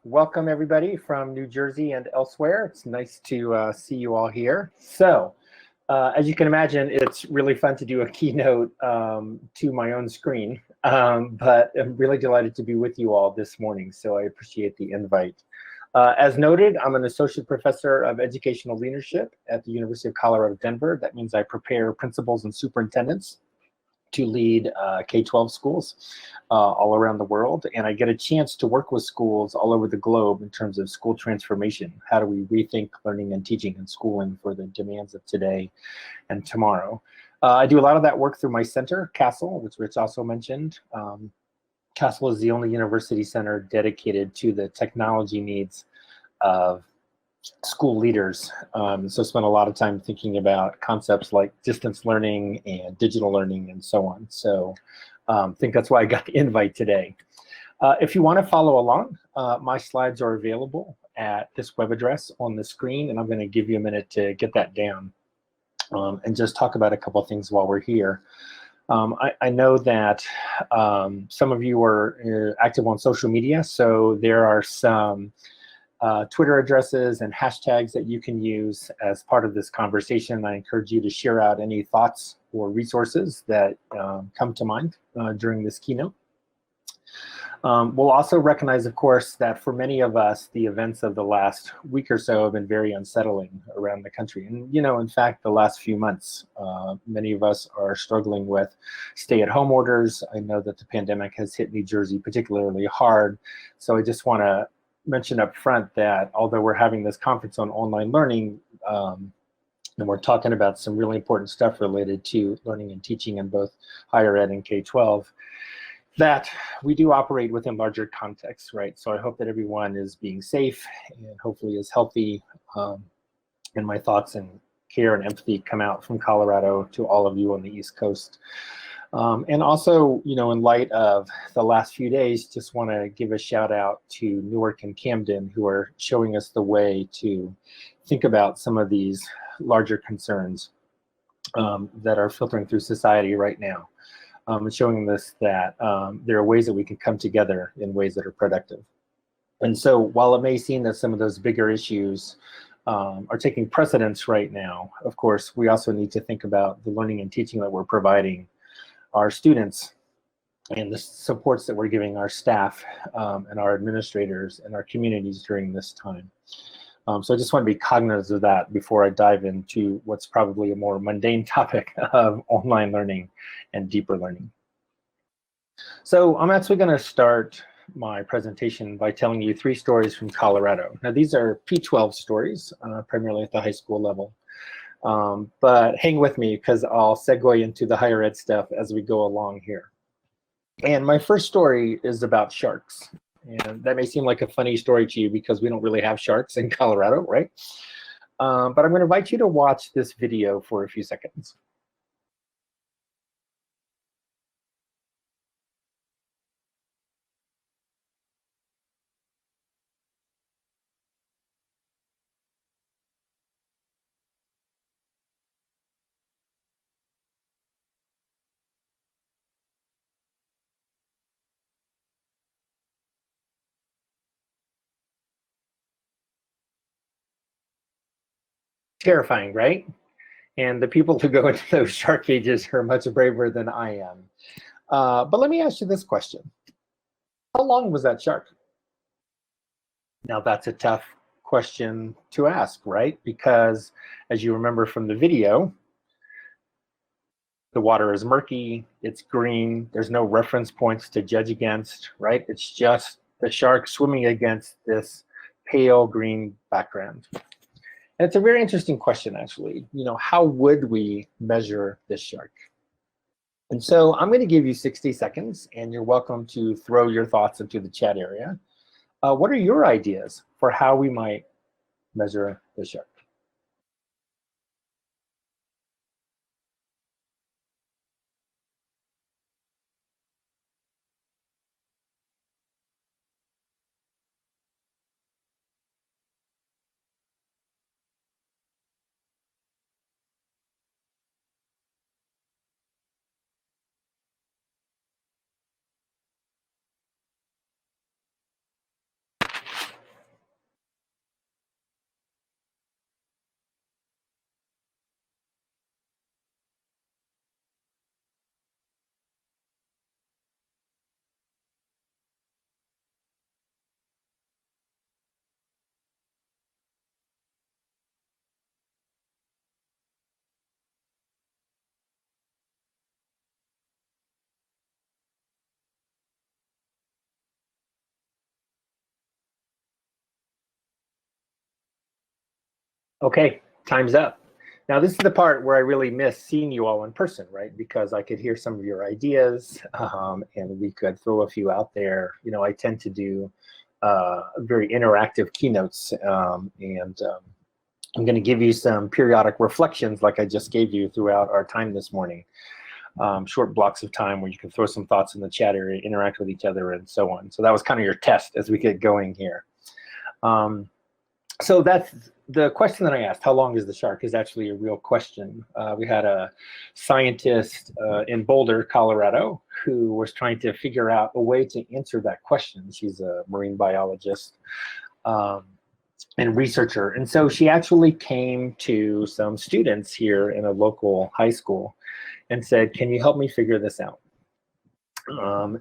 Welcome everybody from New Jersey and elsewhere. It's nice to see you all here. So, as you can imagine, it's really fun to do a keynote to my own screen, but I'm really delighted to be with you all this morning, so I appreciate the invite. As noted, I'm an associate professor of educational leadership at the University of Colorado, Denver. That means I prepare principals and superintendents to lead K-12 schools all around the world. And I get a chance to work with schools all over the globe in terms of school transformation. How do we rethink learning and teaching and schooling for the demands of today and tomorrow? I do a lot of that work through my center, CASTLE, which Rich also mentioned. CASTLE is the only university center dedicated to the technology needs of school leaders. So spent a lot of time thinking about concepts like distance learning and digital learning and so on. So I think that's why I got the invite today. If you want to follow along, my slides are available at this web address on the screen, and I'm going to give you a minute to get that down and just talk about a couple of things while we're here. I know that some of you are active on social media, so there are some Twitter addresses and hashtags that you can use as part of this conversation. I encourage you to share out any thoughts or resources that come to mind during this keynote. We'll also recognize, of course, that for many of us, the events of the last week or so have been very unsettling around the country. And, you know, in fact, the last few months, many of us are struggling with stay-at-home orders. I know that the pandemic has hit New Jersey particularly hard. So I just want to mention up front that although we're having this conference on online learning, and we're talking about some really important stuff related to learning and teaching in both higher ed and K-12, that we do operate within larger contexts, right? So I hope that everyone is being safe and hopefully is healthy. And my thoughts and care and empathy come out from Colorado to all of you on the East Coast. And also, you know, in light of the last few days, just want to give a shout out to Newark and Camden, who are showing us the way to think about some of these larger concerns that are filtering through society right now. And showing us that there are ways that we can come together in ways that are productive. And so while it may seem that some of those bigger issues are taking precedence right now, of course, we also need to think about the learning and teaching that we're providing our students and the supports that we're giving our staff and our administrators and our communities during this time. So I just want to be cognizant of that before I dive into what's probably a more mundane topic of online learning and deeper learning. So I'm actually going to start my presentation by telling you 3 stories from Colorado. Now these are P12 stories, primarily at the high school level. But hang with me because I'll segue into the higher ed stuff as we go along here. And my first story is about sharks. And that may seem like a funny story to you because we don't really have sharks in Colorado, right? But I'm going to invite you to watch this video for a few seconds. Terrifying, right? And the people who go into those shark cages are much braver than I am. But let me ask you this question. How long was that shark? Now that's a tough question to ask, right? Because as you remember from the video, the water is murky, it's green, there's no reference points to judge against, right? It's just the shark swimming against this pale green background. And it's a very interesting question, actually. You know, how would we measure this shark? And so I'm going to give you 60 seconds, and you're welcome to throw your thoughts into the chat area. What are your ideas for how we might measure the shark? Okay, time's up. Now this is the part where I really miss seeing you all in person, right? Because I could hear some of your ideas, and we could throw a few out there. You know, I tend to do very interactive keynotes, and I'm going to give you some periodic reflections like I just gave you throughout our time this morning. Short blocks of time where you can throw some thoughts in the chat area, interact with each other, and so on. So that was kind of your test as we get going here. So that's the question that I asked, how long is the shark, is actually a real question. We had a scientist in Boulder, Colorado, who was trying to figure out a way to answer that question. She's a marine biologist and researcher. And so she actually came to some students here in a local high school and said, can you help me figure this out?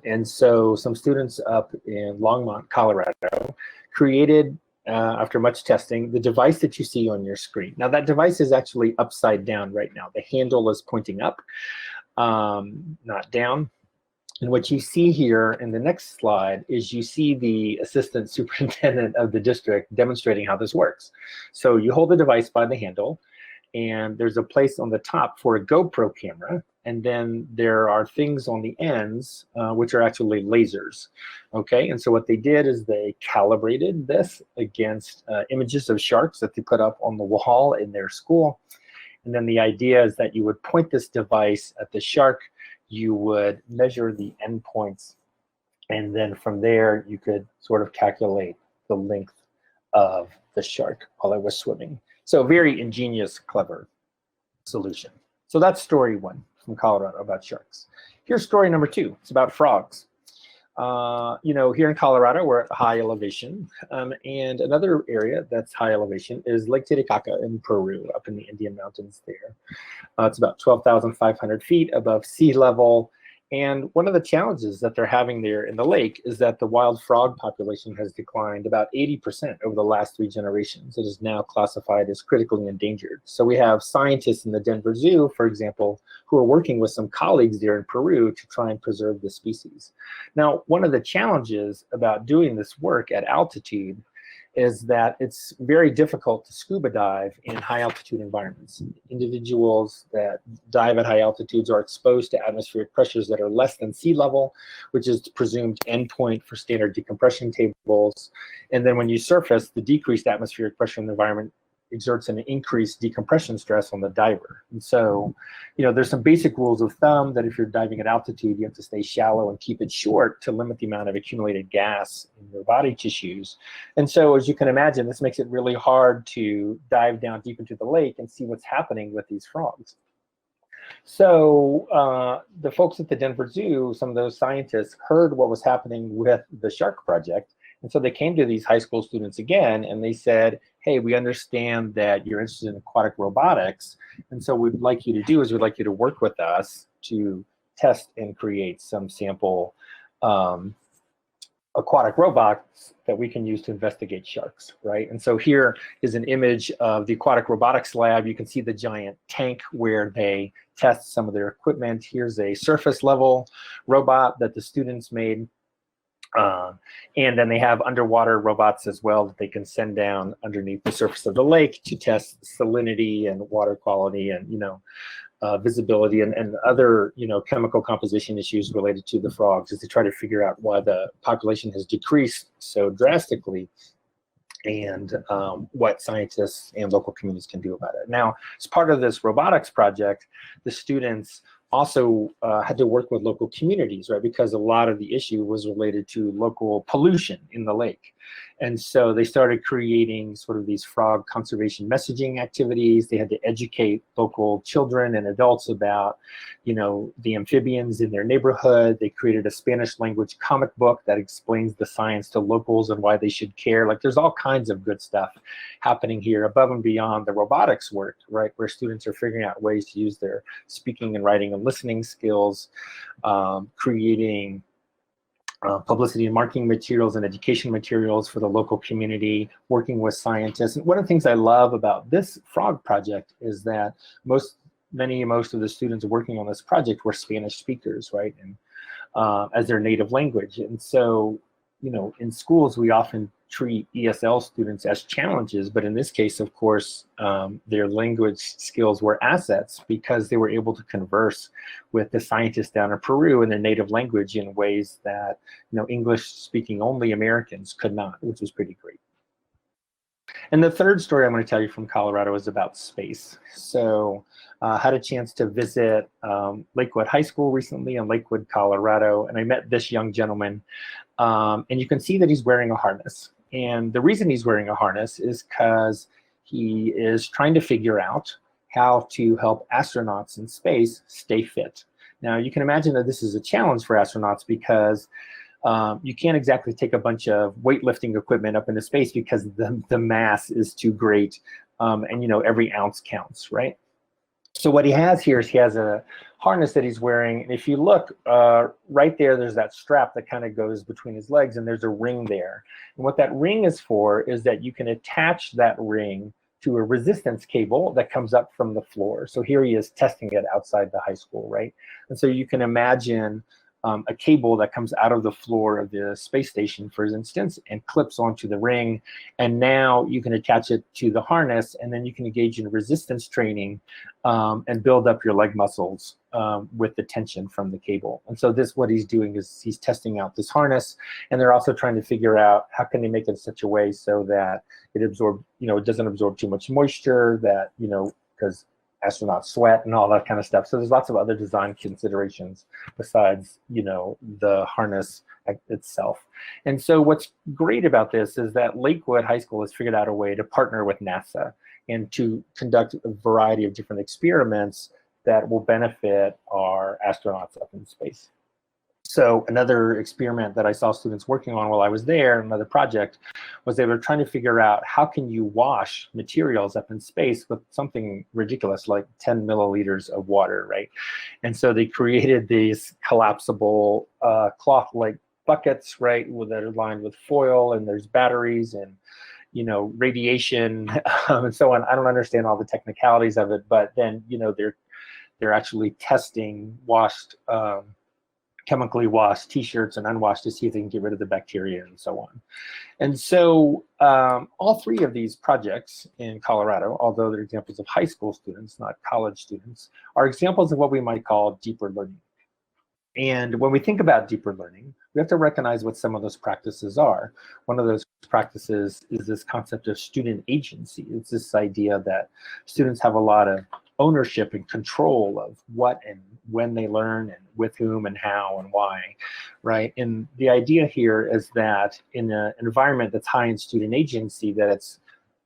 And so some students up in Longmont, Colorado, created, after much testing, the device that you see on your screen. Now that device is actually upside down right now. The handle is pointing up, not down. And what you see here in the next slide is you see the assistant superintendent of the district demonstrating how this works. So you hold the device by the handle, and there's a place on the top for a GoPro camera, and then there are things on the ends which are actually lasers. Okay, and so what they did is they calibrated this against images of sharks that they put up on the wall in their school. And then the idea is that you would point this device at the shark, you would measure the endpoints, and then from there you could sort of calculate the length of the shark while it was swimming. So very ingenious, clever solution. So that's story one from Colorado about sharks. Here's story number two. It's about frogs. You know, here in Colorado, we're at high elevation, and another area that's high elevation is Lake Titicaca in Peru, up in the Indian Mountains there. It's about 12,500 feet above sea level. And one of the challenges that they're having there in the lake is that the wild frog population has declined about 80% over the last 3 generations. It is now classified as critically endangered. So we have scientists in the Denver Zoo, for example, who are working with some colleagues there in Peru to try and preserve the species. Now, one of the challenges about doing this work at altitude is that it's very difficult to scuba dive in high altitude environments. Individuals that dive at high altitudes are exposed to atmospheric pressures that are less than sea level, which is the presumed endpoint for standard decompression tables. And then when you surface, the decreased atmospheric pressure in the environment exerts an increased decompression stress on the diver. And so, you know, there's some basic rules of thumb that if you're diving at altitude, you have to stay shallow and keep it short to limit the amount of accumulated gas in your body tissues. And so, as you can imagine, this makes it really hard to dive down deep into the lake and see what's happening with these frogs. So the folks at the Denver Zoo, some of those scientists, heard what was happening with the shark project. And so they came to these high school students again, and they said, hey, we understand that you're interested in aquatic robotics. And so what we'd like you to do is we'd like you to work with us to test and create some sample aquatic robots that we can use to investigate sharks, right? And so here is an image of the Aquatic Robotics Lab. You can see the giant tank where they test some of their equipment. Here's a surface level robot that the students made. And then they have underwater robots as well that they can send down underneath the surface of the lake to test salinity and water quality and, you know, visibility and other, you know, chemical composition issues related to the frogs as they try to figure out why the population has decreased so drastically and what scientists and local communities can do about it. Now, as part of this robotics project, the students also had to work with local communities, right? Because a lot of the issue was related to local pollution in the lake. And so they started creating sort of these frog conservation messaging activities. They had to educate local children and adults about, you know, the amphibians in their neighborhood. They created a Spanish language comic book that explains the science to locals and why they should care. Like there's all kinds of good stuff happening here above and beyond the robotics work, right? Where students are figuring out ways to use their speaking and writing and listening skills, creating publicity and marketing materials and education materials for the local community, working with scientists. And one of the things I love about this frog project is that most of the students working on this project were Spanish speakers, right? And as their native language. And so in schools, we often treat ESL students as challenges, but in this case, of course, their language skills were assets because they were able to converse with the scientists down in Peru in their native language in ways that, English-speaking only Americans could not, which was pretty great. And the third story I'm going to tell you from Colorado is about space. So I had a chance to visit Lakewood High School recently in Lakewood, Colorado, and I met this young gentleman. And you can see that he's wearing a harness. And the reason he's wearing a harness is because he is trying to figure out how to help astronauts in space stay fit. Now, you can imagine that this is a challenge for astronauts because you can't exactly take a bunch of weightlifting equipment up into space because the mass is too great, and every ounce counts, right? So what he has here is he has a harness that he's wearing, and if you look right there, there's that strap that kind of goes between his legs, and there's a ring there. And what that ring is for is that you can attach that ring to a resistance cable that comes up from the floor. So here he is testing it outside the high school, right? And so you can imagine a cable that comes out of the floor of the space station, for instance, and clips onto the ring. And now you can attach it to the harness, and then you can engage in resistance training and build up your leg muscles with the tension from the cable. And so what he's doing is he's testing out this harness, and they're also trying to figure out how can they make it in such a way so that it it doesn't absorb too much moisture, that, because astronauts sweat and all that kind of stuff. So there's lots of other design considerations besides, the harness itself. And so what's great about this is that Lakewood High School has figured out a way to partner with NASA and to conduct a variety of different experiments that will benefit our astronauts up in space. So another experiment that I saw students working on while I was there, another project, was they were trying to figure out how can you wash materials up in space with something ridiculous like 10 milliliters of water, right? And so they created these collapsible cloth-like buckets, right, that are lined with foil, and there's batteries and radiation and so on. I don't understand all the technicalities of it, but then they're actually testing chemically washed t-shirts and unwashed to see if they can get rid of the bacteria and so on. And so all three of these projects in Colorado, although they're examples of high school students, not college students, are examples of what we might call deeper learning. And when we think about deeper learning, we have to recognize what some of those practices are. One of those practices is this concept of student agency. It's this idea that students have a lot of ownership and control of what and when they learn and with whom and how and why, right? And the idea here is that in an environment that's high in student agency, that it's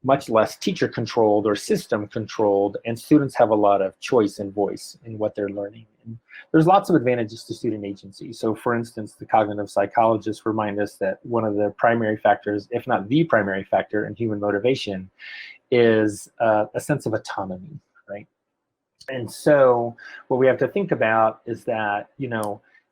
much less teacher controlled or system controlled, and students have a lot of choice and voice in what they're learning. And there's lots of advantages to student agency. So for instance, the cognitive psychologists remind us that one of the primary factors, if not the primary factor in human motivation, is a sense of autonomy, right? And so what we have to think about is that,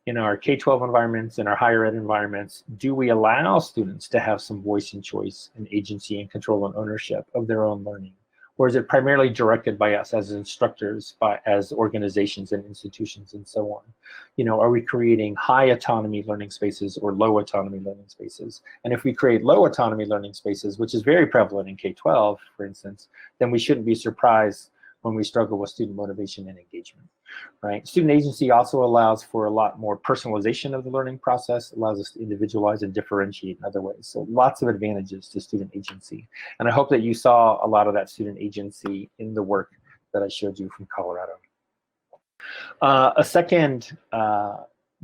in our K-12 environments, in our higher ed environments, do we allow students to have some voice and choice and agency and control and ownership of their own learning? Or is it primarily directed by us as instructors, as organizations and institutions and so on? Are we creating high autonomy learning spaces or low autonomy learning spaces? And if we create low autonomy learning spaces, which is very prevalent in K-12, for instance, then we shouldn't be surprised when we struggle with student motivation and engagement, right? Student agency also allows for a lot more personalization of the learning process, allows us to individualize and differentiate in other ways. So lots of advantages to student agency. And I hope that you saw a lot of that student agency in the work that I showed you from Colorado. A second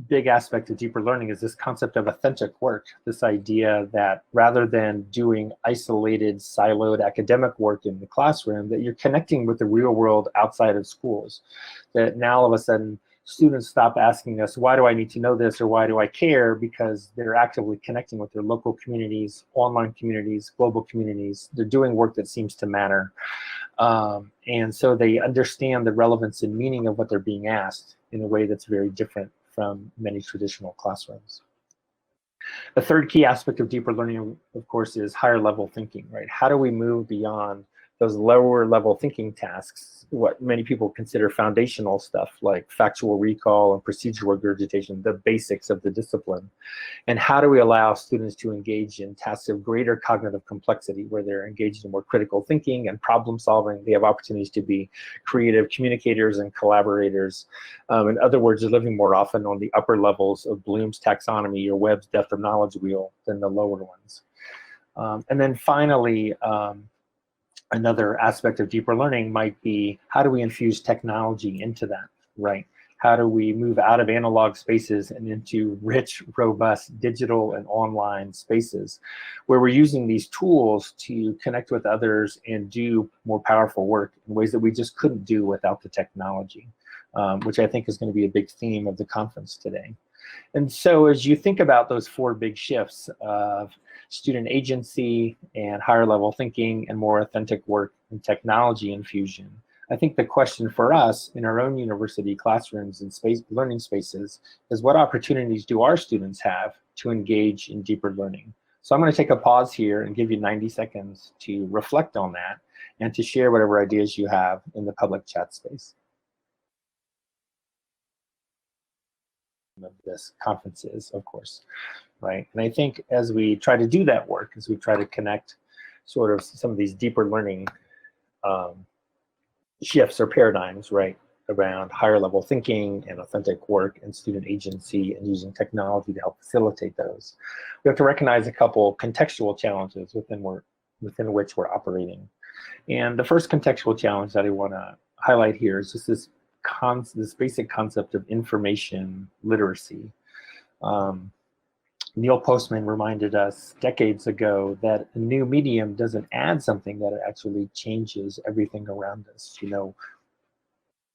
big aspect of deeper learning is this concept of authentic work, this idea that rather than doing isolated, siloed academic work in the classroom, that you're connecting with the real world outside of schools. That now all of a sudden, students stop asking us, why do I need to know this or why do I care? Because they're actively connecting with their local communities, online communities, global communities. They're doing work that seems to matter. And so they understand the relevance and meaning of what they're being asked in a way that's very different from many traditional classrooms. The third key aspect of deeper learning, of course, is higher level thinking, right? How do we move beyond those lower level thinking tasks, what many people consider foundational stuff like factual recall and procedural regurgitation, the basics of the discipline. And how do we allow students to engage in tasks of greater cognitive complexity, where they're engaged in more critical thinking and problem solving? They have opportunities to be creative communicators and collaborators. In other words, they're living more often on the upper levels of Bloom's taxonomy or Webb's depth of knowledge wheel than the lower ones. And then finally, another aspect of deeper learning might be, how do we infuse technology into that, right? How do we move out of analog spaces and into rich, robust digital and online spaces where we're using these tools to connect with others and do more powerful work in ways that we just couldn't do without the technology, which I think is going to be a big theme of the conference today. And so as you think about those four big shifts of student agency and higher level thinking and more authentic work and technology infusion, I think the question for us in our own university classrooms and learning spaces is, what opportunities do our students have to engage in deeper learning? So I'm going to take a pause here and give you 90 seconds to reflect on that and to share whatever ideas you have in the public chat space. Of this conference is, of course, right? And I think as we try to do that work, as we try to connect sort of some of these deeper learning shifts or paradigms, right, around higher level thinking and authentic work and student agency and using technology to help facilitate those, we have to recognize a couple contextual challenges within which we're operating. And the first contextual challenge that I want to highlight here is just this basic concept of information literacy. Neil Postman reminded us decades ago that a new medium doesn't add something, that it actually changes everything around us. You know,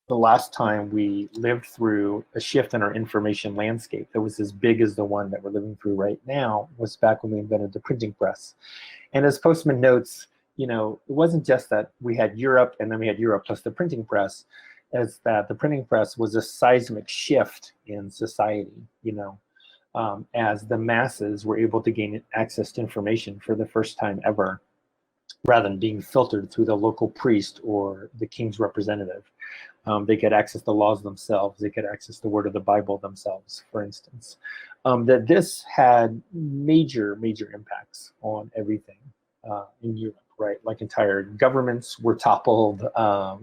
the last time we lived through a shift in our information landscape that was as big as the one that we're living through right now was back when we invented the printing press. And as Postman notes, you know, it wasn't just that we had Europe and then we had Europe plus the printing press, as that the printing press was a seismic shift in society, you know, as the masses were able to gain access to information for the first time ever, rather than being filtered through the local priest or the king's representative. They could access the laws themselves. They could access the word of the Bible themselves, for instance. That this had major, major impacts on everything in Europe. Right, like entire governments were toppled.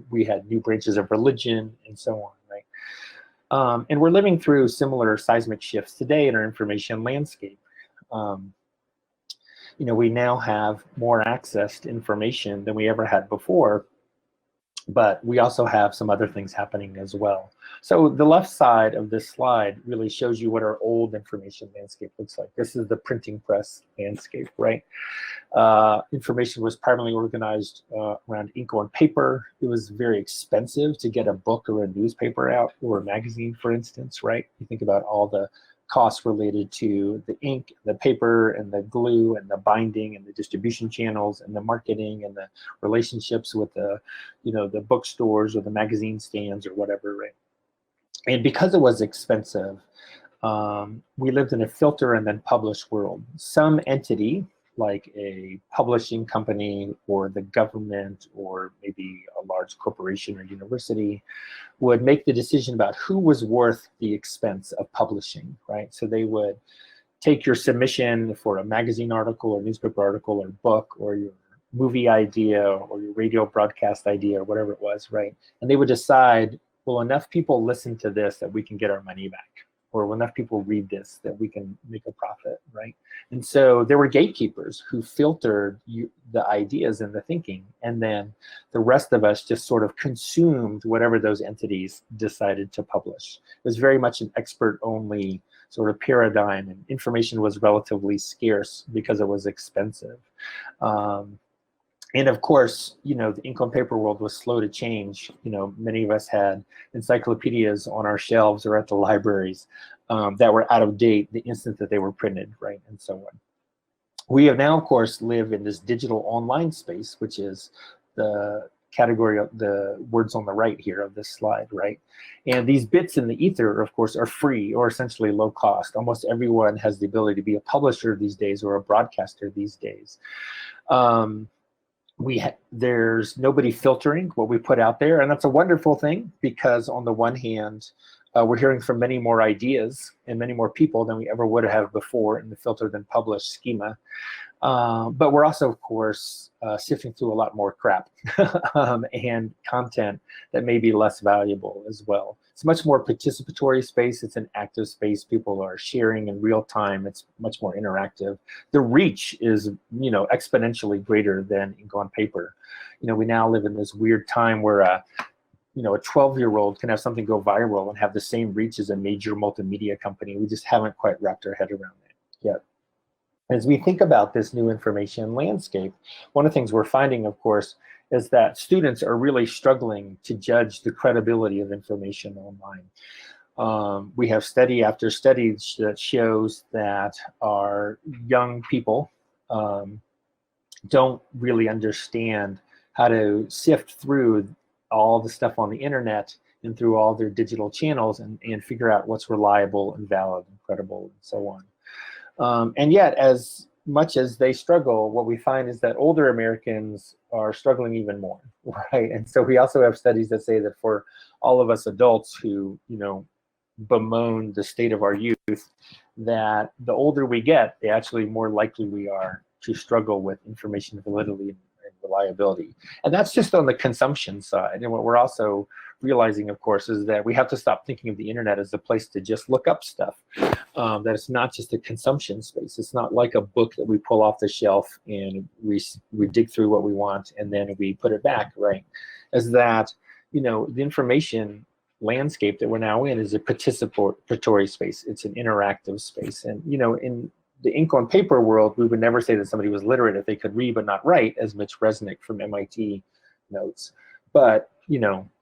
We had new branches of religion and so on, right? And we're living through similar seismic shifts today in our information landscape. You know, we now have more access to information than we ever had before, but we also have some other things happening as well. So the left side of this slide really shows you what our old information landscape looks like. This is the printing press landscape, right? Information was primarily organized around ink on paper. It was very expensive to get a book or a newspaper out, or a magazine, for instance, right? You think about all the costs related to the ink, the paper, and the glue, and the binding, and the distribution channels, and the marketing, and the relationships with the, you know, the bookstores or the magazine stands or whatever, right? And because it was expensive, we lived in a filter and then publish world. Some entity, like a publishing company or the government or maybe a large corporation or university, would make the decision about who was worth the expense of publishing, right? So they would take your submission for a magazine article or newspaper article or book or your movie idea or your radio broadcast idea or whatever it was, right? And they would decide, well, enough people listen to this that we can get our money back, or when enough people read this that we can make a profit, right? And so there were gatekeepers who filtered the ideas and the thinking, and then the rest of us just sort of consumed whatever those entities decided to publish. It was very much an expert-only sort of paradigm, and information was relatively scarce because it was expensive. And of course, you know, the ink on paper world was slow to change. You know, many of us had encyclopedias on our shelves or at the libraries that were out of date the instant that they were printed, right, and so on. We have now, of course, live in this digital online space, which is the category of the words on the right here of this slide, right? And these bits in the ether, of course, are free or essentially low cost. Almost everyone has the ability to be a publisher these days or a broadcaster these days. there's nobody filtering what we put out there, and that's a wonderful thing, because on the one hand, we're hearing from many more ideas and many more people than we ever would have before in the filtered and published schema. But we're also, of course, sifting through a lot more crap and content that may be less valuable as well. It's a much more participatory space. It's an active space. People are sharing in real time. It's much more interactive. The reach is, exponentially greater than ink on paper. We now live in this weird time where a 12-year-old can have something go viral and have the same reach as a major multimedia company. We just haven't quite wrapped our head around it yet. As we think about this new information landscape, one of the things we're finding, of course, is that students are really struggling to judge the credibility of information online. We have study after study that shows that our young people don't really understand how to sift through all the stuff on the internet and through all their digital channels and figure out what's reliable and valid and credible and so on. And yet, as much as they struggle, what we find is that older Americans are struggling even more, right? And so we also have studies that say that for all of us adults who, bemoan the state of our youth, that the older we get, the actually more likely we are to struggle with information validity and reliability. And that's just on the consumption side. And what we're also realizing, of course, is that we have to stop thinking of the internet as a place to just look up stuff. That it's not just a consumption space. It's not like a book that we pull off the shelf and we dig through what we want and then we put it back, right? As that, the information landscape that we're now in is a participatory space. It's an interactive space. And, in the ink on paper world, we would never say that somebody was literate if they could read but not write, as Mitch Resnick from MIT notes. But,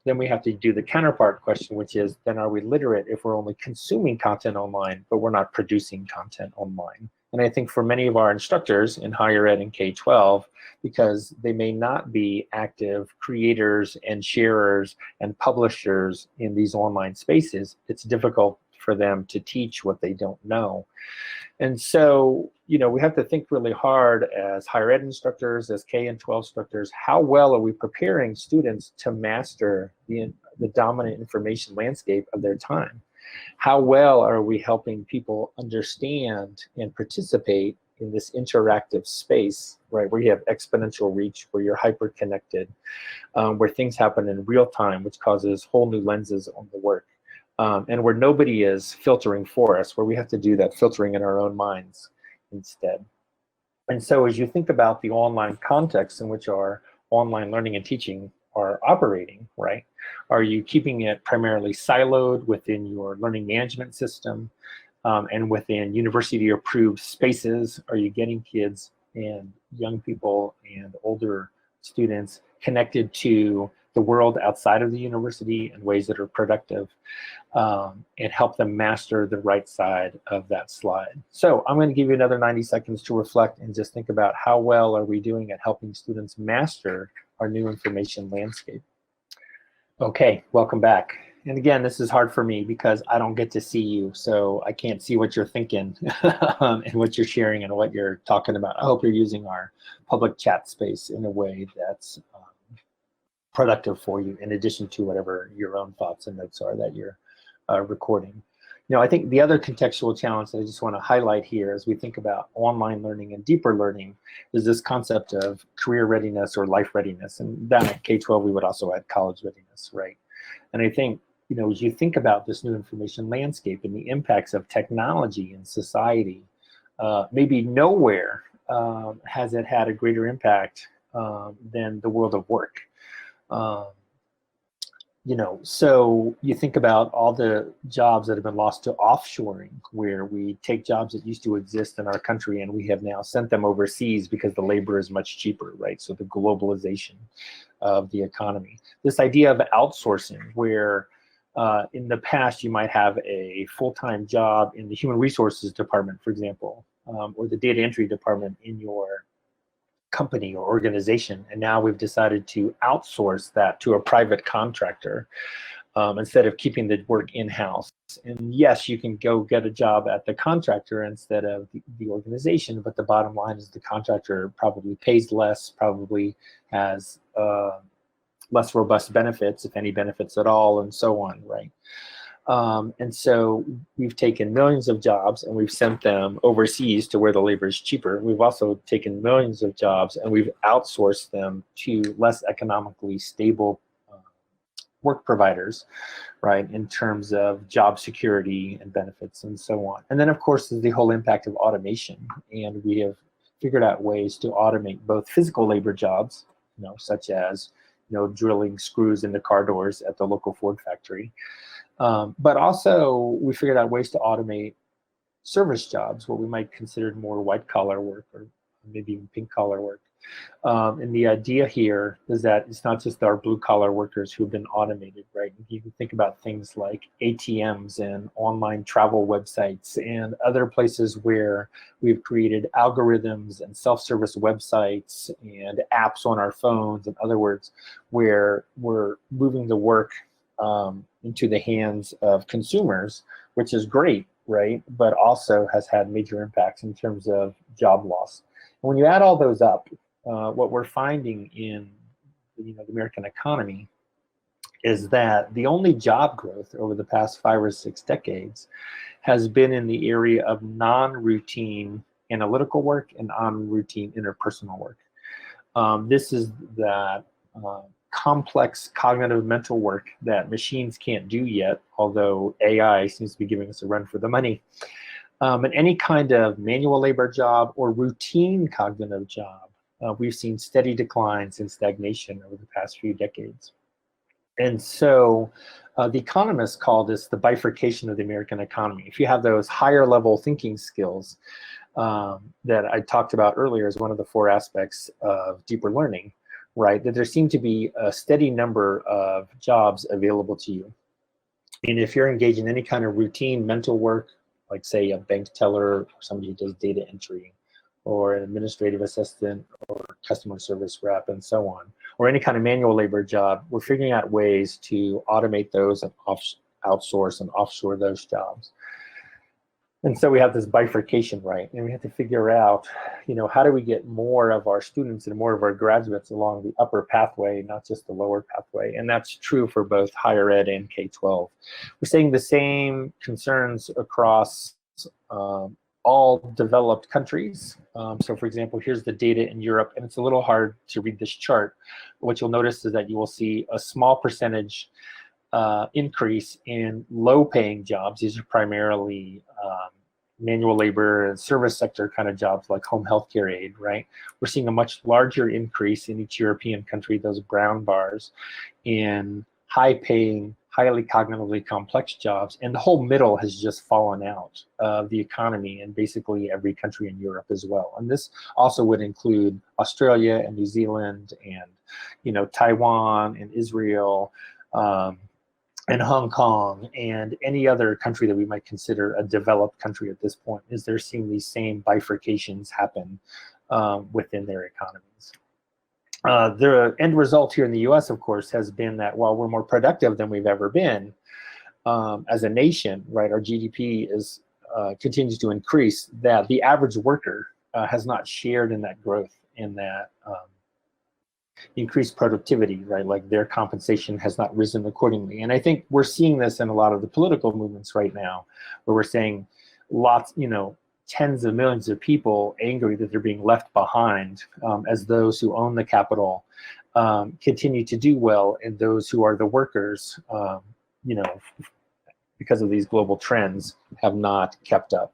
then we have to do the counterpart question, which is, then are we literate if we're only consuming content online, but we're not producing content online? And I think for many of our instructors in higher ed and K-12, because they may not be active creators and sharers and publishers in these online spaces, it's difficult for them to teach what they don't know. And so, we have to think really hard as higher ed instructors, as K and 12 instructors, how well are we preparing students to master the dominant information landscape of their time? How well are we helping people understand and participate in this interactive space, right, where you have exponential reach, where you're hyper-connected, where things happen in real time, which causes whole new lenses on the work. And where nobody is filtering for us, where we have to do that filtering in our own minds instead. And so as you think about the online context in which our online learning and teaching are operating, right? Are you keeping it primarily siloed within your learning management system and within university-approved spaces? Are you getting kids and young people and older students connected to the world outside of the university in ways that are productive and help them master the right side of that slide? So I'm going to give you another 90 seconds to reflect and just think about how well are we doing at helping students master our new information landscape. Okay, welcome back. And again, this is hard for me because I don't get to see you, so I can't see what you're thinking and what you're sharing and what you're talking about. I hope you're using our public chat space in a way that's productive for you, in addition to whatever your own thoughts and notes are that you're recording. I think the other contextual challenge that I just want to highlight here as we think about online learning and deeper learning is this concept of career readiness or life readiness. And down at K-12, we would also add college readiness, right? And I think, as you think about this new information landscape and the impacts of technology in society, maybe nowhere has it had a greater impact than the world of work. So you think about all the jobs that have been lost to offshoring, where we take jobs that used to exist in our country and we have now sent them overseas because the labor is much cheaper, right? So the globalization of the economy. This idea of outsourcing, where in the past you might have a full-time job in the human resources department, for example, or the data entry department in your company or organization, and now we've decided to outsource that to a private contractor. instead of keeping the work in-house. And yes, you can go get a job at the contractor instead of the organization, but the bottom line is the contractor probably pays less, probably has less robust benefits, if any benefits at all, and so on, right? And so we've taken millions of jobs and we've sent them overseas to where the labor is cheaper. We've also taken millions of jobs and we've outsourced them to less economically stable work providers, right, in terms of job security and benefits and so on. And then, of course, there's the whole impact of automation. And we have figured out ways to automate both physical labor jobs, such as, drilling screws into car doors at the local Ford factory. But also, we figured out ways to automate service jobs, what we might consider more white-collar work or maybe even pink-collar work. And the idea here is that it's not just our blue-collar workers who've been automated, right? You can think about things like ATMs and online travel websites and other places where we've created algorithms and self-service websites and apps on our phones. In other words, where we're moving the work into the hands of consumers, which is great, right? But also has had major impacts in terms of job loss. And when you add all those up, what we're finding in the American economy is that the only job growth over the past 5 or 6 decades has been in the area of non-routine analytical work and non-routine interpersonal work. This is that complex cognitive mental work that machines can't do yet, although AI seems to be giving us a run for the money. And any kind of manual labor job or routine cognitive job, we've seen steady declines and stagnation over the past few decades. And so the economists call this the bifurcation of the American economy. If you have those higher level thinking skills that I talked about earlier as one of the 4 aspects of deeper learning, right, that there seem to be a steady number of jobs available to you. And if you're engaged in any kind of routine mental work, like say a bank teller or somebody who does data entry, or an administrative assistant or customer service rep and so on, or any kind of manual labor job, we're figuring out ways to automate those and outsource and offshore those jobs. And so we have this bifurcation, right? And we have to figure out, how do we get more of our students and more of our graduates along the upper pathway, not just the lower pathway. And that's true for both higher ed and K-12. We're seeing the same concerns across all developed countries. So for example, here's the data in Europe, and it's a little hard to read this chart. What you'll notice is that you will see a small percentage increase in low-paying jobs. These are primarily manual labor and service sector kind of jobs like home health care aid, right? We're seeing a much larger increase in each European country, those brown bars, in high-paying, highly cognitively complex jobs, and the whole middle has just fallen out of the economy in basically every country in Europe as well. And this also would include Australia and New Zealand and Taiwan and Israel, and Hong Kong, and any other country that we might consider a developed country at this point, is they're seeing these same bifurcations happen within their economies. The end result here in the US, of course, has been that while we're more productive than we've ever been as a nation, right, our GDP continues to increase, that the average worker has not shared in that growth, in that increased productivity, right? Like their compensation has not risen accordingly. And I think we're seeing this in a lot of the political movements right now, where we're saying lots, tens of millions of people angry that they're being left behind as those who own the capital continue to do well, and those who are the workers, because of these global trends, have not kept up.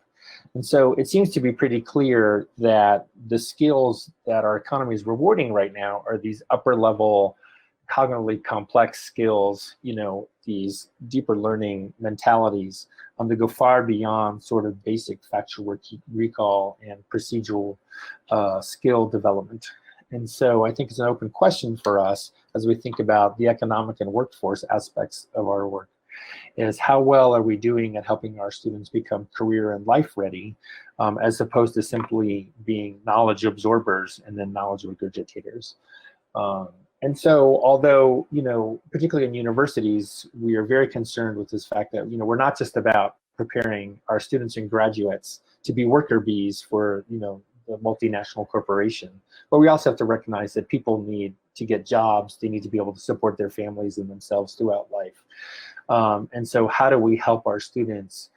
And so it seems to be pretty clear that the skills that our economy is rewarding right now are these upper level, cognitively complex skills, these deeper learning mentalities that go far beyond sort of basic factual recall and procedural skill development. And so I think it's an open question for us as we think about the economic and workforce aspects of our work, is how well are we doing at helping our students become career and life ready, as opposed to simply being knowledge absorbers and then knowledge regurgitators. And so, although, particularly in universities, we are very concerned with this fact that, we're not just about preparing our students and graduates to be worker bees for, the multinational corporation, but we also have to recognize that people need to get jobs. They need to be able to support their families and themselves throughout life. And so how do we help our students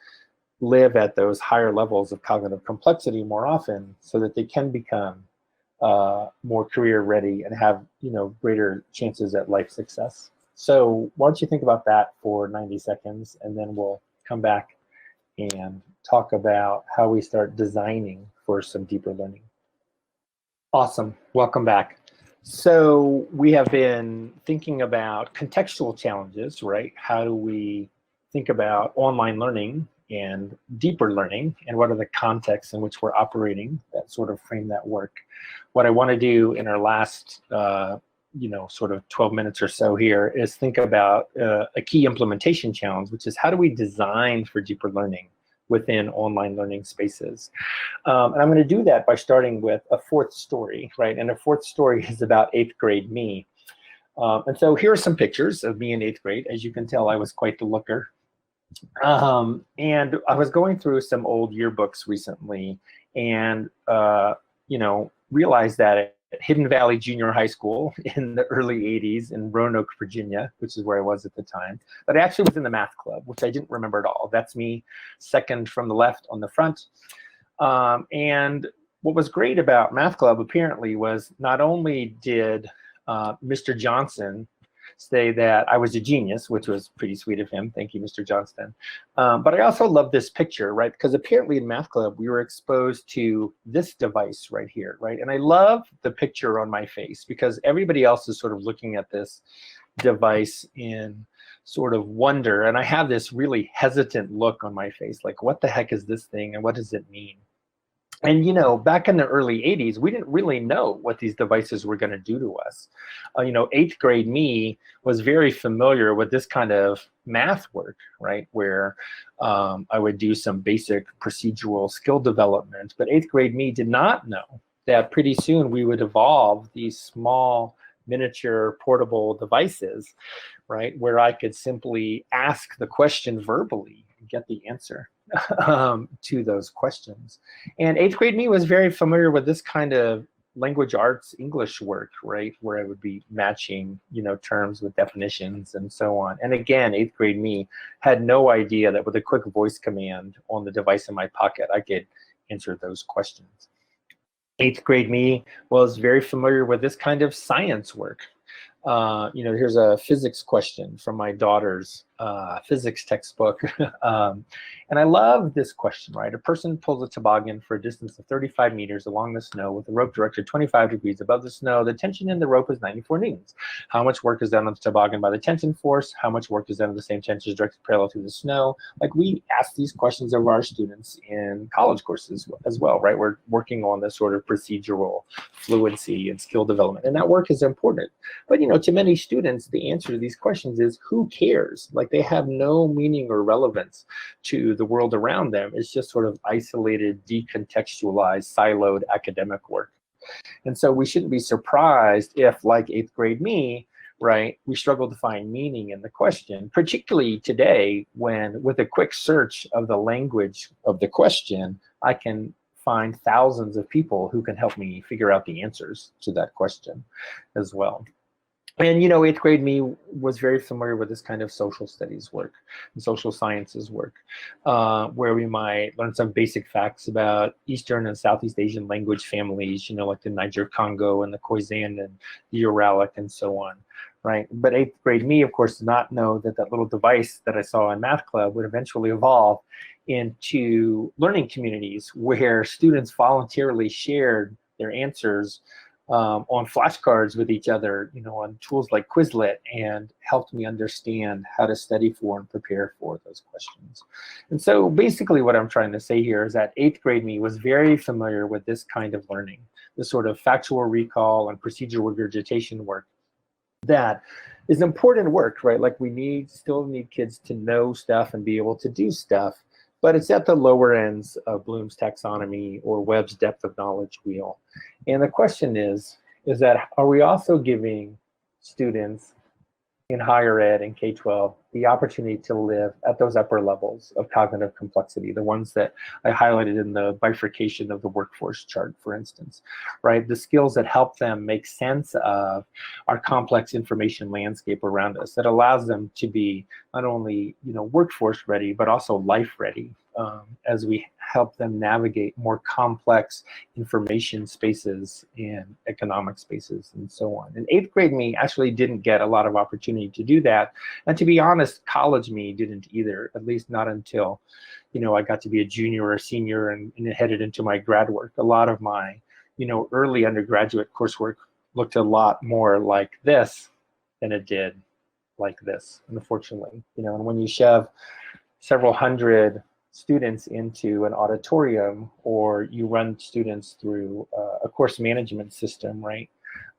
live at those higher levels of cognitive complexity more often so that they can become more career ready and have greater chances at life success? So why don't you think about that for 90 seconds, and then we'll come back and talk about how we start designing for some deeper learning. Awesome, welcome back. So we have been thinking about contextual challenges, right? How do we think about online learning and deeper learning, and what are the contexts in which we're operating that sort of frame that work? What I want to do in our last sort of 12 minutes or so here is think about a key implementation challenge, which is how do we design for deeper learning within online learning spaces? And I'm going to do that by starting with a fourth story, right? And a fourth story is about 8th grade me. And so here are some pictures of me in 8th grade. As you can tell, I was quite the looker. And I was going through some old yearbooks recently, and realized that at Hidden Valley Junior High School in the early 80s in Roanoke, Virginia, which is where I was at the time, but I actually was in the math club, which I didn't remember at all. That's me, second from the left on the front. And what was great about math club apparently was not only did Mr. Johnson say that I was a genius, which was pretty sweet of him. Thank you, Mr. Johnston. But I also love this picture, right? Because apparently in math club, we were exposed to this device right here, right? And I love the picture on my face because everybody else is sort of looking at this device in sort of wonder. And I have this really hesitant look on my face, like, what the heck is this thing and what does it mean? And back in the early 80s, we didn't really know what these devices were going to do to us. 8th grade me was very familiar with this kind of math work, right? Where I would do some basic procedural skill development. But 8th grade me did not know that pretty soon we would evolve these small miniature portable devices, right? Where I could simply ask the question verbally and get the answer to those questions. And 8th grade me was very familiar with this kind of language arts English work, right? Where I would be matching, terms with definitions and so on. And again, 8th grade me had no idea that with a quick voice command on the device in my pocket, I could answer those questions. 8th grade me was very familiar with this kind of science work. Here's a physics question from my daughter's physics textbook. And I love this question, right? A person pulls a toboggan for a distance of 35 meters along the snow with a rope directed 25 degrees above the snow. The tension in the rope is 94 newtons. How much work is done on the toboggan by the tension force? How much work is done on the same tension directed parallel to the snow? Like, we ask these questions of our students in college courses as well, right? We're working on this sort of procedural fluency and skill development, and that work is important. But to many students, the answer to these questions is, who cares? Like, they have no meaning or relevance to the world around them. It's just sort of isolated, decontextualized, siloed academic work. And so we shouldn't be surprised if, like 8th grade me, right, we struggle to find meaning in the question, particularly today when, with a quick search of the language of the question, I can find thousands of people who can help me figure out the answers to that question as well. And 8th grade me was very familiar with this kind of social studies work and social sciences work, where we might learn some basic facts about Eastern and Southeast Asian language families, like the Niger-Congo and the Khoisan and the Uralic and so on, right? But 8th grade me, of course, did not know that that little device that I saw in math club would eventually evolve into learning communities where students voluntarily shared their answers on flashcards with each other, on tools like Quizlet, and helped me understand how to study for and prepare for those questions. And so basically what I'm trying to say here is that 8th grade me was very familiar with this kind of learning, this sort of factual recall and procedural regurgitation work that is important work, right? Like, we still need kids to know stuff and be able to do stuff, but it's at the lower ends of Bloom's taxonomy or Webb's depth of knowledge wheel. And the question is that, are we also giving students in higher ed and K-12 the opportunity to live at those upper levels of cognitive complexity, the ones that I highlighted in the bifurcation of the workforce chart, for instance, right? The skills that help them make sense of our complex information landscape around us, that allows them to be not only, workforce ready, but also life ready, as we help them navigate more complex information spaces and economic spaces and so on. And 8th grade me actually didn't get a lot of opportunity to do that. And to be honest, college me didn't either, at least not until, I got to be a junior or a senior and headed into my grad work. A lot of my, early undergraduate coursework looked a lot more like this than it did like this, unfortunately. And when you shove several hundred students into an auditorium, or you run students through a course management system, right?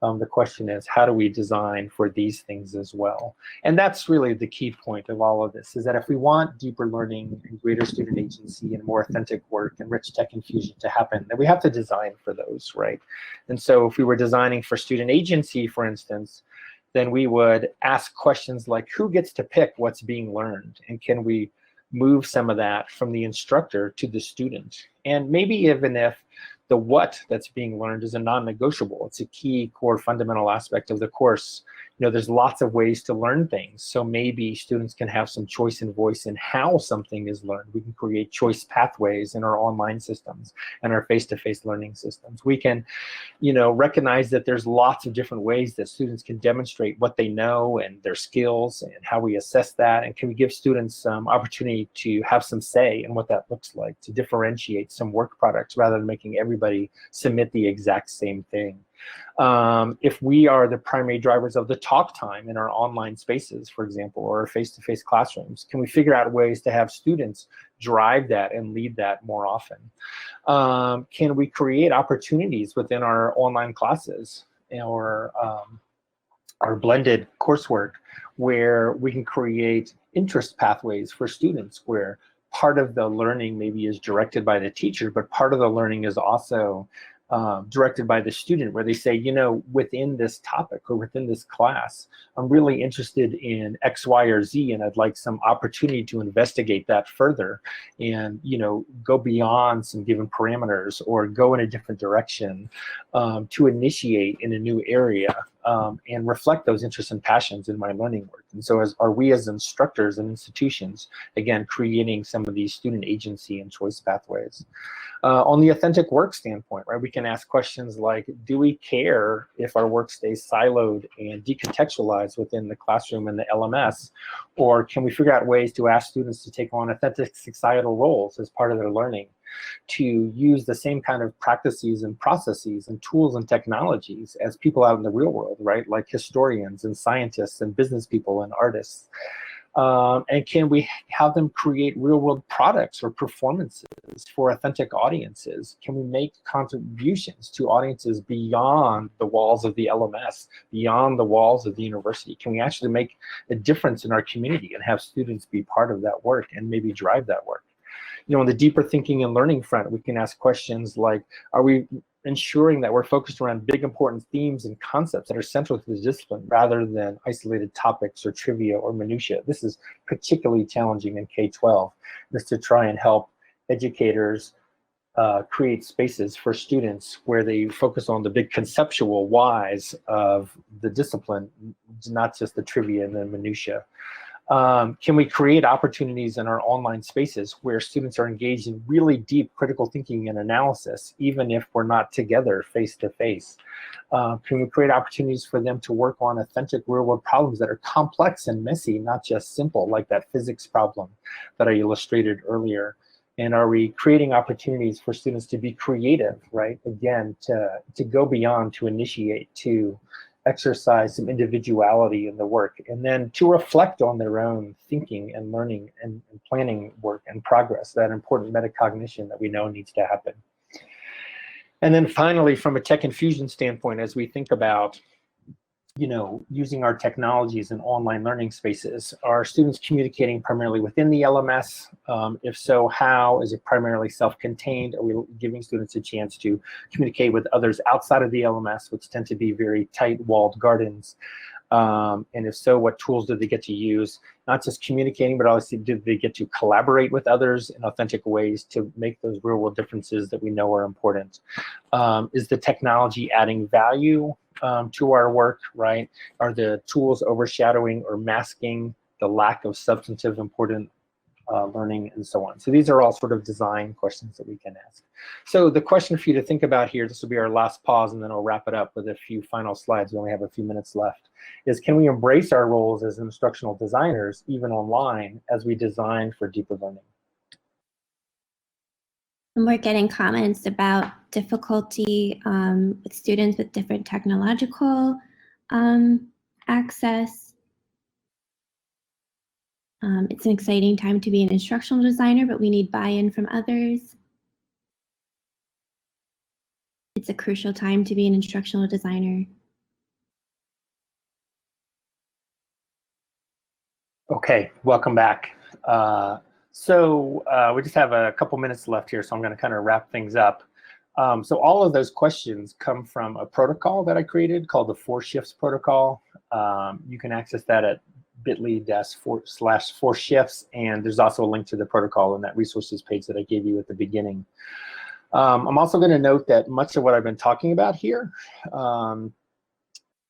The question is, how do we design for these things as well? And that's really the key point of all of this, is that if we want deeper learning and greater student agency and more authentic work and rich tech infusion to happen, then we have to design for those, right? And so if we were designing for student agency, for instance, then we would ask questions like, who gets to pick what's being learned? And can we move some of that from the instructor to the student? And maybe even if the what that's being learned is a non-negotiable, it's a key core fundamental aspect of the course. There's lots of ways to learn things. So maybe students can have some choice and voice in how something is learned. We can create choice pathways in our online systems and our face-to-face learning systems. We can, recognize that there's lots of different ways that students can demonstrate what they know and their skills and how we assess that. And can we give students some opportunity to have some say in what that looks like, to differentiate some work products rather than making everybody submit the exact same thing. If we are the primary drivers of the talk time in our online spaces, for example, or face-to-face classrooms, can we figure out ways to have students drive that and lead that more often? Can we create opportunities within our online classes or our blended coursework where we can create interest pathways for students, where part of the learning maybe is directed by the teacher, but part of the learning is also directed by the student, where they say, within this topic or within this class, I'm really interested in X, Y, or Z, and I'd like some opportunity to investigate that further and, go beyond some given parameters or go in a different direction to initiate in a new area and reflect those interests and passions in my learning work. And so are we as instructors and institutions, again, creating some of these student agency and choice pathways. On the authentic work standpoint, right, we can ask questions like, do we care if our work stays siloed and decontextualized within the classroom and the LMS? Or can we figure out ways to ask students to take on authentic societal roles as part of their learning, to use the same kind of practices and processes and tools and technologies as people out in the real world, right? Like historians and scientists and business people and artists. And can we have them create real world products or performances for authentic audiences? Can we make contributions to audiences beyond the walls of the LMS, beyond the walls of the university? Can we actually make a difference in our community and have students be part of that work and maybe drive that work? On the deeper thinking and learning front, we can ask questions like, are we ensuring that we're focused around big important themes and concepts that are central to the discipline rather than isolated topics or trivia or minutia? This is particularly challenging in K-12, is to try and help educators create spaces for students where they focus on the big conceptual whys of the discipline, not just the trivia and the minutia. Can we create opportunities in our online spaces where students are engaged in really deep critical thinking and analysis, even if we're not together face to face? Can we create opportunities for them to work on authentic real world problems that are complex and messy, not just simple, like that physics problem that I illustrated earlier? And are we creating opportunities for students to be creative, right? Again, to go beyond, to initiate, to exercise some individuality in the work, and then to reflect on their own thinking and learning and planning work and progress, that important metacognition that we know needs to happen. And then finally, from a tech infusion standpoint, as we think about using our technologies in online learning spaces, are students communicating primarily within the LMS? If so, how? Is it primarily self-contained? Are we giving students a chance to communicate with others outside of the LMS, which tend to be very tight walled gardens? And if so, what tools do they get to use? Not just communicating, but also do they get to collaborate with others in authentic ways to make those real world differences that we know are important? Is the technology adding value to our work, right? Are the tools overshadowing or masking the lack of substantive important learning, and so on? So these are all sort of design questions that we can ask. So the question for you to think about here, this will be our last pause, and then I'll wrap it up with a few final slides. We only have a few minutes left, is can we embrace our roles as instructional designers, even online, as we design for deeper learning? And we're getting comments about difficulty with students with different technological access. It's an exciting time to be an instructional designer, but we need buy-in from others. It's a crucial time to be an instructional designer. Okay, welcome back. So we just have a couple minutes left here, so I'm going to kind of wrap things up. So all of those questions come from a protocol that I created called the 4 Shifts protocol. You can access that at bit.ly/4 shifts, and there's also a link to the protocol in that resources page that I gave you at the beginning. I'm also going to note that much of what I've been talking about here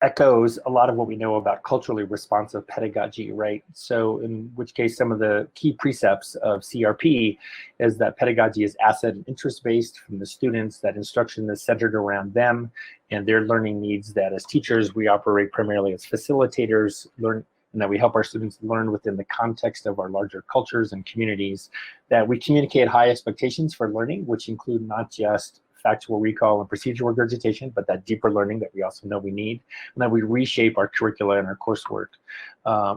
echoes a lot of what we know about culturally responsive pedagogy, right? So in which case some of the key precepts of CRP is that pedagogy is asset and interest-based from the students, that instruction is centered around them and their learning needs, that as teachers we operate primarily as facilitators, and that we help our students learn within the context of our larger cultures and communities, that we communicate high expectations for learning, which include not just factual recall and procedure regurgitation, but that deeper learning that we also know we need, and that we reshape our curricula and our coursework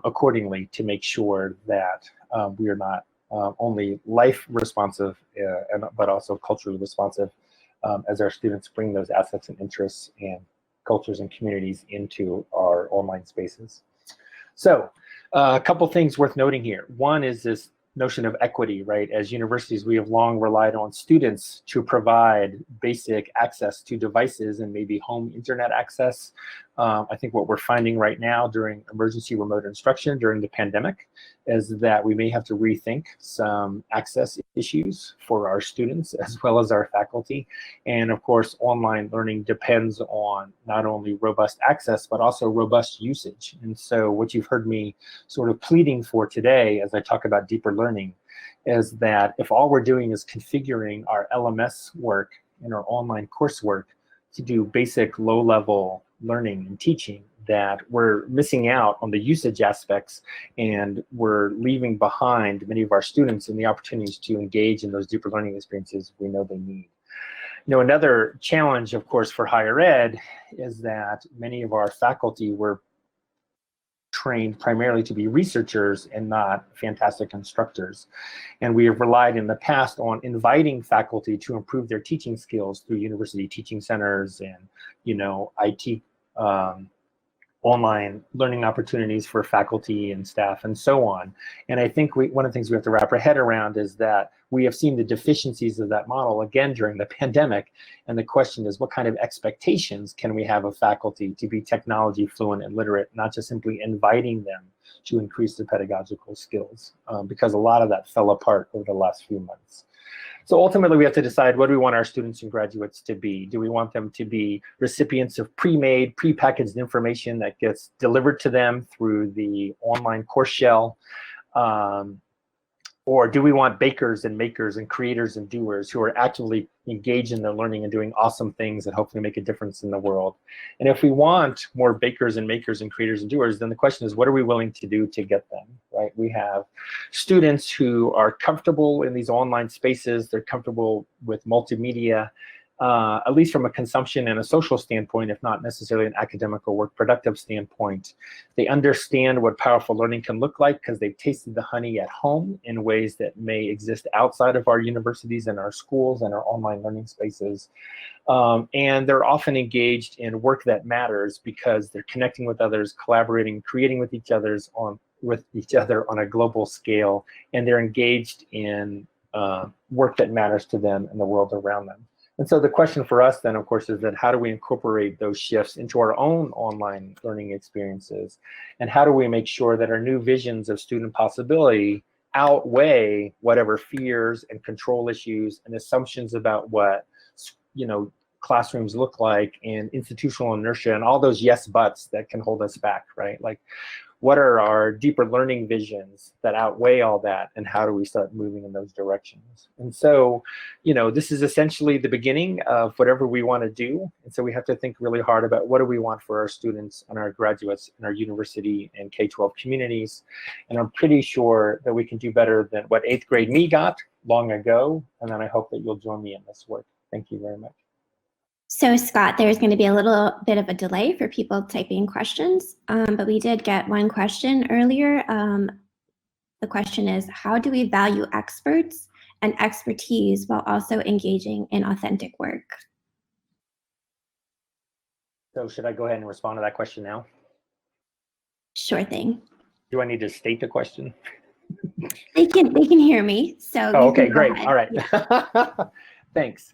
accordingly to make sure that we are not only life responsive, but also culturally responsive as our students bring those assets and interests and cultures and communities into our online spaces. So a couple things worth noting here. One is this notion of equity, right? As universities, we have long relied on students to provide basic access to devices and maybe home internet access. I think what we're finding right now during emergency remote instruction during the pandemic is that we may have to rethink some access issues for our students as well as our faculty. And of course, online learning depends on not only robust access, but also robust usage. And so what you've heard me sort of pleading for today as I talk about deeper learning is that if all we're doing is configuring our LMS work and our online coursework to do basic low-level learning and teaching, that we're missing out on the usage aspects and we're leaving behind many of our students in the opportunities to engage in those deeper learning experiences we know they need. You know, another challenge, of course, for higher ed is that many of our faculty were trained primarily to be researchers and not fantastic instructors. And we have relied in the past on inviting faculty to improve their teaching skills through university teaching centers and, you know, IT online learning opportunities for faculty and staff and so on. And I think one of the things we have to wrap our head around is that we have seen the deficiencies of that model again during the pandemic. And the question is, what kind of expectations can we have of faculty to be technology fluent and literate, not just simply inviting them to increase their pedagogical skills, because a lot of that fell apart over the last few months. So ultimately, we have to decide, what do we want our students and graduates to be? Do we want them to be recipients of pre-made, pre-packaged information that gets delivered to them through the online course shell? Or do we want bakers and makers and creators and doers who are actively engaged in their learning and doing awesome things that hopefully make a difference in the world? And if we want more bakers and makers and creators and doers, then the question is, what are we willing to do to get them, right? We have students who are comfortable in these online spaces. They're comfortable with multimedia, at least from a consumption and a social standpoint, if not necessarily an academic or work productive standpoint. They understand what powerful learning can look like because they've tasted the honey at home in ways that may exist outside of our universities and our schools and our online learning spaces. And they're often engaged in work that matters because they're connecting with others, collaborating, creating with each other on a global scale, and they're engaged in work that matters to them and the world around them. And so the question for us then, of course, is that how do we incorporate those shifts into our own online learning experiences? And how do we make sure that our new visions of student possibility outweigh whatever fears and control issues and assumptions about what, classrooms look like, and institutional inertia and all those yes buts that can hold us back, right? Like, what are our deeper learning visions that outweigh all that, and how do we start moving in those directions? And so, this is essentially the beginning of whatever we want to do. And so we have to think really hard about what do we want for our students and our graduates in our university and K-12 communities. And I'm pretty sure that we can do better than what 8th grade me got long ago. And then I hope that you'll join me in this work. Thank you very much. So Scott, there's going to be a little bit of a delay for people typing questions, but we did get one question earlier. The question is, how do we value experts and expertise while also engaging in authentic work? So should I go ahead and respond to that question now? Sure thing. Do I need to state the question? They can hear me. So oh, okay, great. Ahead. All right. Yeah. Thanks.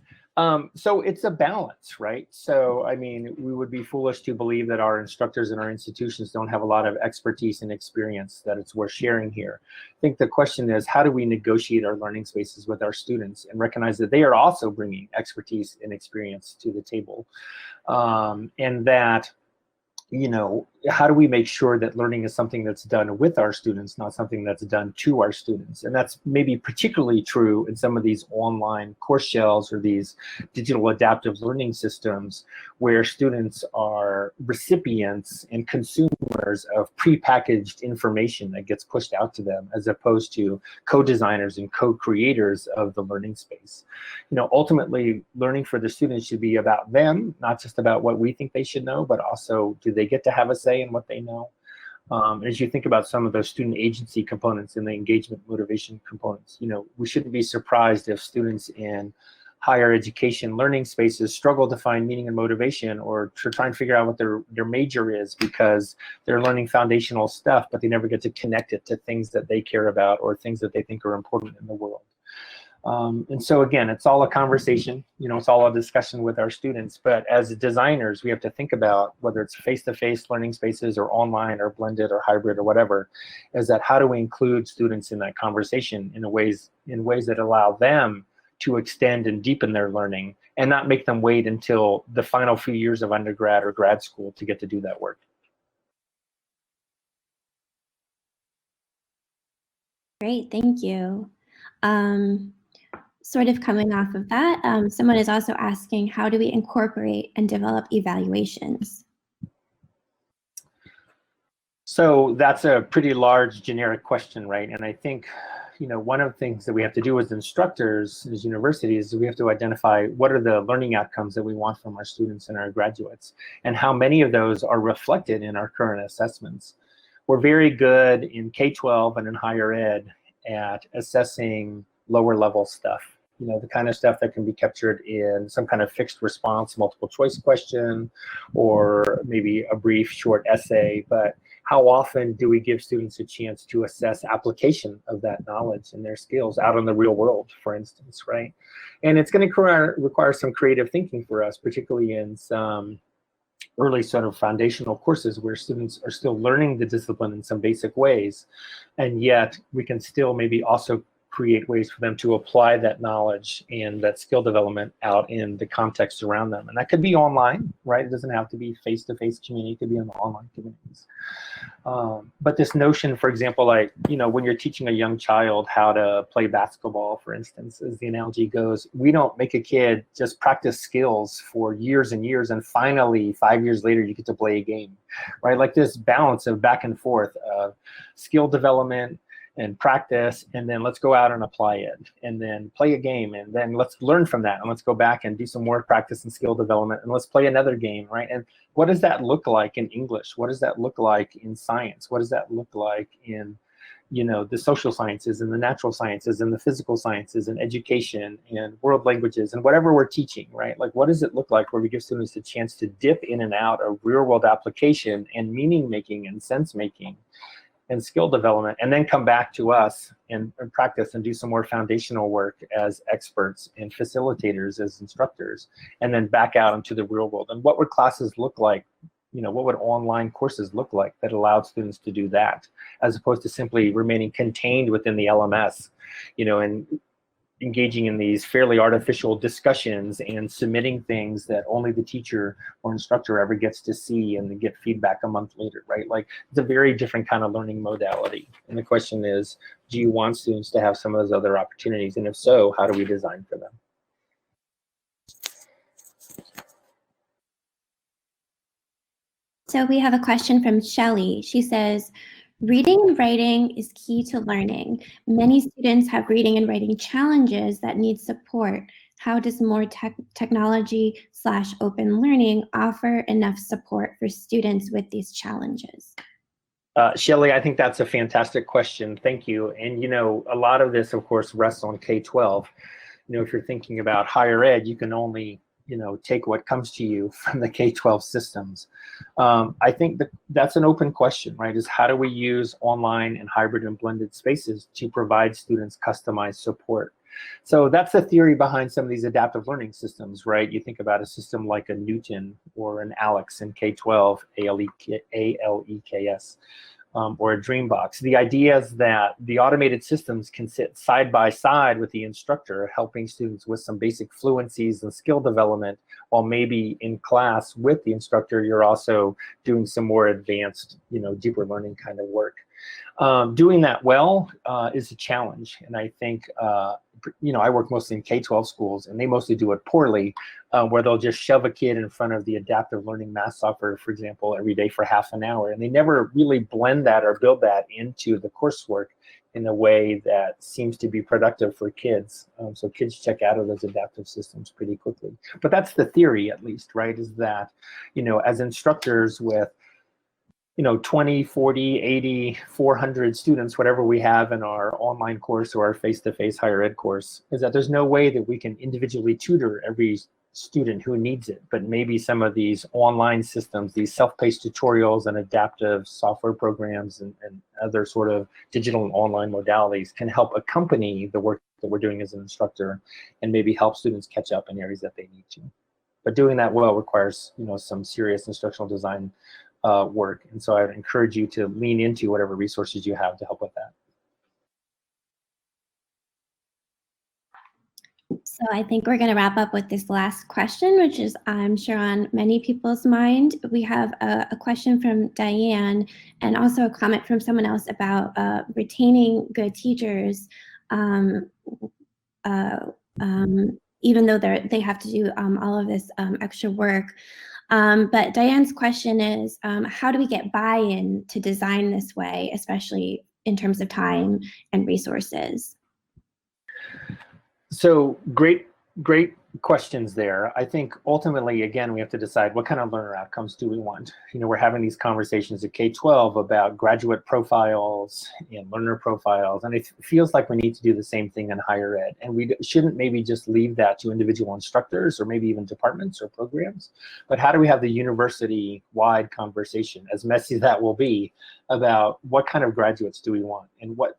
So it's a balance, right? So, I mean, we would be foolish to believe that our instructors and our institutions don't have a lot of expertise and experience that it's worth sharing here. I think the question is, how do we negotiate our learning spaces with our students and recognize that they are also bringing expertise and experience to the table? And that, how do we make sure that learning is something that's done with our students, not something that's done to our students? And that's maybe particularly true in some of these online course shells or these digital adaptive learning systems where students are recipients and consumers of prepackaged information that gets pushed out to them, as opposed to co-designers and co-creators of the learning space. Ultimately, learning for the students should be about them, not just about what we think they should know, but also, do they get to have a say in what they know? As you think about some of those student agency components and the engagement motivation components, we shouldn't be surprised if students in higher education learning spaces struggle to find meaning and motivation, or to try and figure out what their major is, because they're learning foundational stuff, but they never get to connect it to things that they care about or things that they think are important in the world. And so again, it's all a conversation, it's all a discussion with our students. But as designers, we have to think about whether it's face-to-face learning spaces or online or blended or hybrid or whatever, is that how do we include students in that conversation in ways that allow them to extend and deepen their learning, and not make them wait until the final few years of undergrad or grad school to get to do that work. Great, thank you. Sort of coming off of that, someone is also asking, how do we incorporate and develop evaluations? So that's a pretty large generic question, right? And I think, one of the things that we have to do as instructors, as universities, is we have to identify what are the learning outcomes that we want from our students and our graduates, and how many of those are reflected in our current assessments. We're very good in K-12 and in higher ed at assessing lower level stuff. The kind of stuff that can be captured in some kind of fixed response, multiple choice question, or maybe a brief short essay. But how often do we give students a chance to assess application of that knowledge and their skills out in the real world, for instance, right? And it's going to require some creative thinking for us, particularly in some early sort of foundational courses where students are still learning the discipline in some basic ways. And yet we can still maybe also create ways for them to apply that knowledge and that skill development out in the context around them. And that could be online, right? It doesn't have to be face-to-face community, it could be in the online communities. But this notion, for example, like, when you're teaching a young child how to play basketball, for instance, as the analogy goes, we don't make a kid just practice skills for years and years, and finally, 5 years later, you get to play a game, right? Like this balance of back and forth of skill development and practice, and then let's go out and apply it, and then play a game, and then let's learn from that, and let's go back and do some more practice and skill development, and let's play another game, right? And what does that look like in English? What does that look like in science? What does that look like in, the social sciences and the natural sciences and the physical sciences and education and world languages and whatever we're teaching, right? Like, what does it look like where we give students a chance to dip in and out of real world application and meaning making and sense making and skill development, and then come back to us and practice and do some more foundational work as experts and facilitators as instructors, and then back out into the real world. And what would classes look like? What would online courses look like that allowed students to do that, as opposed to simply remaining contained within the LMS, and engaging in these fairly artificial discussions and submitting things that only the teacher or instructor ever gets to see and then get feedback a month later, right? Like, it's a very different kind of learning modality. And the question is, do you want students to have some of those other opportunities? And if so, how do we design for them? So we have a question from Shelley. She says, reading and writing is key to learning. Many students have reading and writing challenges that need support. How does more technology/open learning offer enough support for students with these challenges? Shelley, I think that's a fantastic question. Thank you. And a lot of this, of course, rests on K-12. If you're thinking about higher ed, you can only take what comes to you from the K-12 systems. I think that's an open question, right? Is how do we use online and hybrid and blended spaces to provide students customized support? So that's the theory behind some of these adaptive learning systems, right? You think about a system like a Newton or an ALEKS in K-12, ALEKS. Or a Dreambox. The idea is that the automated systems can sit side by side with the instructor, helping students with some basic fluencies and skill development, while maybe in class with the instructor, you're also doing some more advanced, deeper learning kind of work. Doing that well is a challenge, and I think I work mostly in K-12 schools, and they mostly do it poorly, where they'll just shove a kid in front of the adaptive learning math software, for example, every day for half an hour, and they never really blend that or build that into the coursework in a way that seems to be productive for kids. So kids check out of those adaptive systems pretty quickly. But that's the theory, at least, right? Is that, as instructors with 20, 40, 80, 400 students, whatever we have in our online course or our face-to-face higher ed course, is that there's no way that we can individually tutor every student who needs it. But maybe some of these online systems, these self-paced tutorials and adaptive software programs and other sort of digital and online modalities can help accompany the work that we're doing as an instructor and maybe help students catch up in areas that they need to. But doing that well requires, some serious instructional design work. And so I would encourage you to lean into whatever resources you have to help with that. So I think we're going to wrap up with this last question, which is, I'm sure, on many people's mind. We have a question from Diane and also a comment from someone else about retaining good teachers, even though they have to do all of this extra work. But Diane's question is, how do we get buy-in to design this way, especially in terms of time and resources? So great questions there. I think ultimately, again, we have to decide what kind of learner outcomes do we want. We're having these conversations at K-12 about graduate profiles and learner profiles, and it feels like we need to do the same thing in higher ed. And we shouldn't maybe just leave that to individual instructors or maybe even departments or programs, but how do we have the university-wide conversation, as messy as that will be, about what kind of graduates do we want and what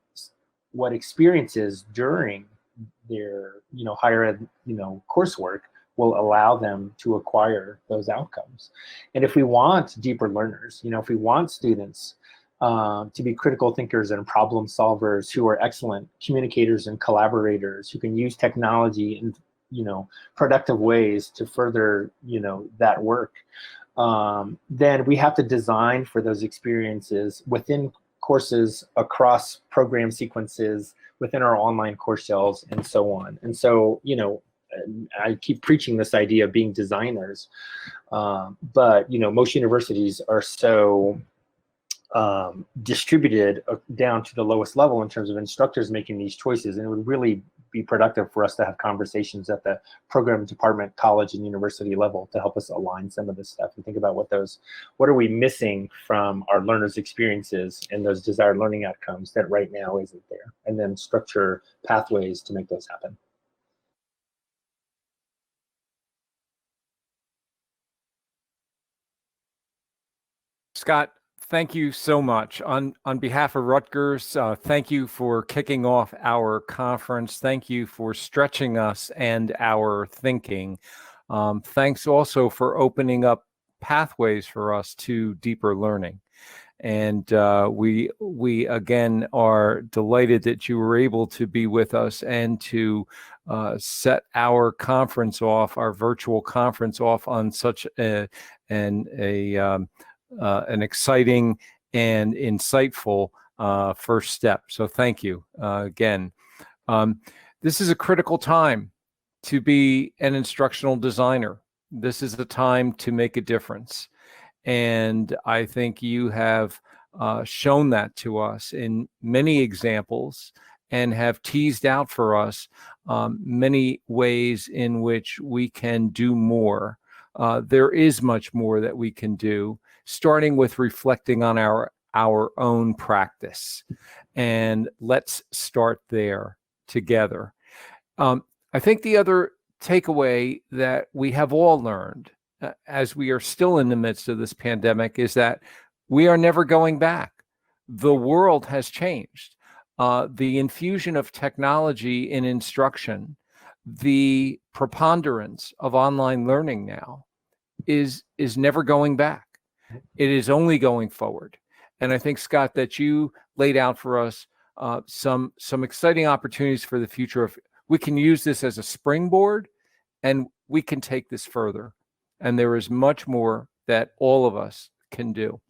experiences during their higher ed coursework will allow them to acquire those outcomes. And if we want deeper learners, if we want students to be critical thinkers and problem solvers who are excellent communicators and collaborators who can use technology in productive ways to further that work, then we have to design for those experiences within courses, across program sequences, within our online course shells, and so on. And so, I keep preaching this idea of being designers, but most universities are so distributed down to the lowest level in terms of instructors making these choices, and it would really be productive for us to have conversations at the program, department, college, and university level to help us align some of this stuff and think about what are we missing from our learners' experiences and those desired learning outcomes that right now isn't there, and then structure pathways to make those happen. Scott, Thank you so much. On behalf of Rutgers, thank you for kicking off our conference. Thank you for stretching us and our thinking. Thanks also for opening up pathways for us to deeper learning. And we again are delighted that you were able to be with us and to set our conference off, our virtual conference off on such an exciting and insightful first step. So thank you again. This is a critical time to be an instructional designer. This is the time to make a difference. And I think you have shown that to us in many examples and have teased out for us many ways in which we can do more. There is much more that we can do, starting with reflecting on our own practice. And let's start there together. I think the other takeaway that we have all learned as we are still in the midst of this pandemic is that we are never going back. The world has changed. The infusion of technology in instruction, the preponderance of online learning now is never going back. It is only going forward. And I think, Scott, that you laid out for us some exciting opportunities for the future. Of we can use this as a springboard, and we can take this further. And there is much more that all of us can do.